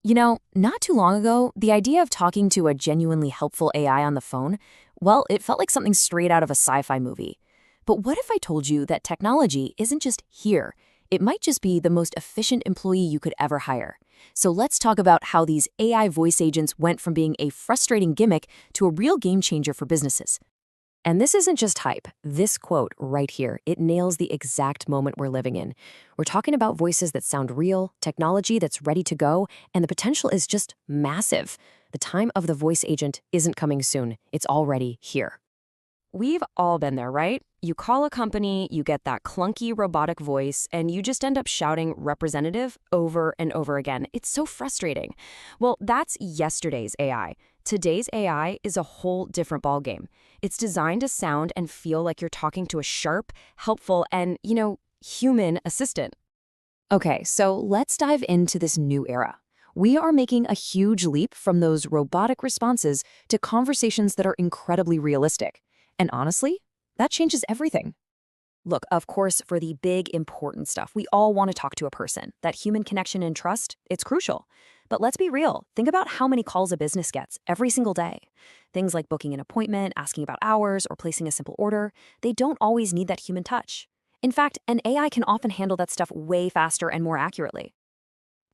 Not too long ago, the idea of talking to a genuinely helpful AI on the phone, well, it felt like something straight out of a sci-fi movie. But what if I told you that technology isn't just here? It might just be the most efficient employee you could ever hire. So let's talk about how these AI voice agents went from being a frustrating gimmick to a real game changer for businesses. And this isn't just hype. This quote right here, it nails the exact moment we're living in. We're talking about voices that sound real, technology that's ready to go, and the potential is just massive. The time of the voice agent isn't coming soon. It's already here. We've all been there, right? You call a company, you get that clunky robotic voice, and you just end up shouting representative over and over again. It's so frustrating. Well, that's yesterday's AI. Today's AI is a whole different ballgame. It's designed to sound and feel like you're talking to a sharp, helpful, and, human assistant. Okay, so let's dive into this new era. We are making a huge leap from those robotic responses to conversations that are incredibly realistic. And honestly, that changes everything. Look, of course, for the big, important stuff, we all want to talk to a person. That human connection and trust, it's crucial. But let's be real. Think about how many calls a business gets every single day. Things like booking an appointment, asking about hours, or placing a simple order, they don't always need that human touch. In fact, an AI can often handle that stuff way faster and more accurately.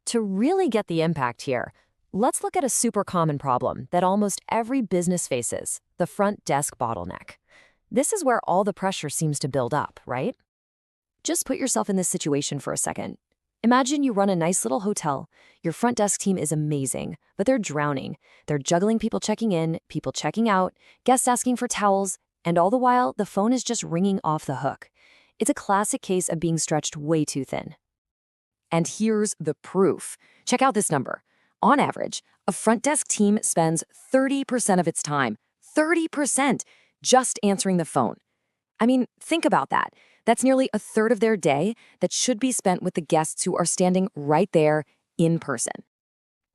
To really get the impact here, let's look at a super common problem that almost every business faces, the front desk bottleneck. This is where all the pressure seems to build up, right? Just put yourself in this situation for a second. Imagine you run a nice little hotel. Your front desk team is amazing, but they're drowning. They're juggling people checking in, people checking out, guests asking for towels, and all the while, the phone is just ringing off the hook. It's a classic case of being stretched way too thin. And here's the proof. Check out this number. On average, a front desk team spends 30% of its time, 30%, just answering the phone. I mean, think about that. That's nearly a third of their day that should be spent with the guests who are standing right there in person.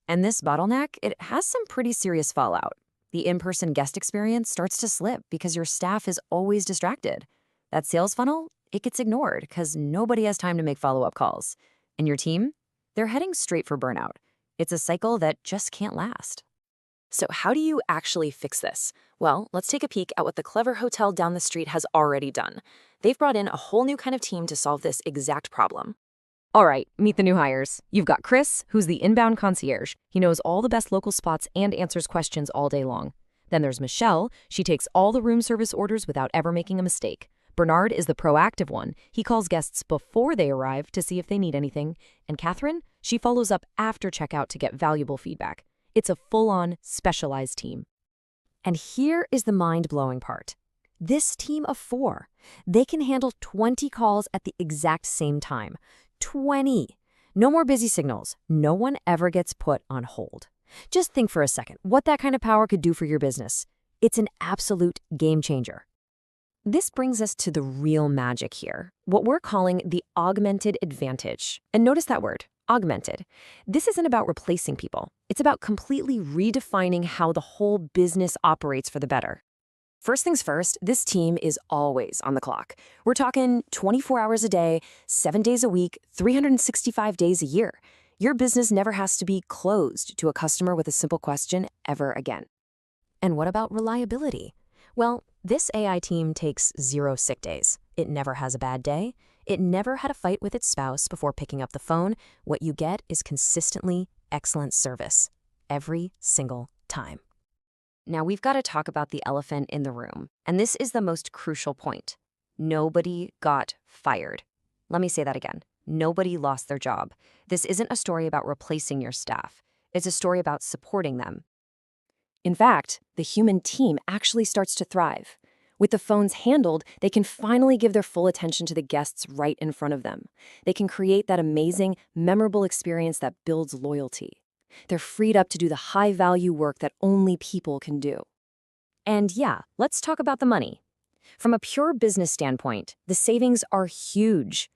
And this bottleneck, it has some pretty serious fallout. The in-person guest experience starts to slip because your staff is always distracted. That sales funnel, it gets ignored because nobody has time to make follow-up calls. And your team, they're heading straight for burnout. It's a cycle that just can't last. So how do you actually fix this? Well, let's take a peek at what the clever hotel down the street has already done. They've brought in a whole new kind of team to solve this exact problem. All right, meet the new hires. You've got Chris, who's the inbound concierge. He knows all the best local spots and answers questions all day long. Then there's Michelle. She takes all the room service orders without ever making a mistake. Bernard is the proactive one. He calls guests before they arrive to see if they need anything. And Catherine, she follows up after checkout to get valuable feedback. It's a full-on, specialized team. And here is the mind-blowing part. This team of 4, they can handle 20 calls at the exact same time. 20! No more busy signals. No one ever gets put on hold. Just think for a second what that kind of power could do for your business. It's an absolute game changer. This brings us to the real magic here, what we're calling the augmented advantage. And notice that word, augmented. This isn't about replacing people. It's about completely redefining how the whole business operates for the better. First things first, this team is always on the clock. We're talking 24 hours a day, 7 days a week, 365 days a year. Your business never has to be closed to a customer with a simple question ever again. And what about reliability? Well, this AI team takes 0 sick days. It never has a bad day. It never had a fight with its spouse before picking up the phone. What you get is consistently excellent service. Every single time. Now we've got to talk about the elephant in the room. And this is the most crucial point. Nobody got fired. Let me say that again. Nobody lost their job. This isn't a story about replacing your staff. It's a story about supporting them. In fact, the human team actually starts to thrive. With the phones handled, they can finally give their full attention to the guests right in front of them. They can create that amazing, memorable experience that builds loyalty. They're freed up to do the high-value work that only people can do. And yeah, let's talk about the money. From a pure business standpoint, the savings are huge.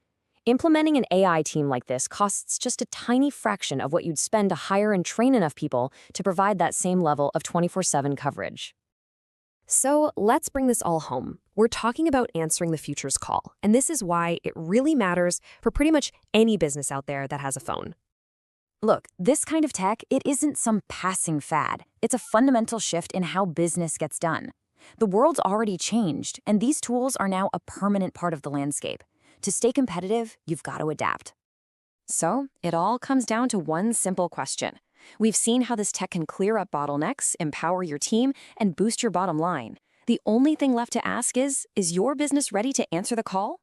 Implementing an AI team like this costs just a tiny fraction of what you'd spend to hire and train enough people to provide that same level of 24/7 coverage. So let's bring this all home. We're talking about answering the future's call, and this is why it really matters for pretty much any business out there that has a phone. Look, this kind of tech, it isn't some passing fad. It's a fundamental shift in how business gets done. The world's already changed, and these tools are now a permanent part of the landscape. To stay competitive, you've got to adapt. So, it all comes down to one simple question. We've seen how this tech can clear up bottlenecks, empower your team, and boost your bottom line. The only thing left to ask is your business ready to answer the call?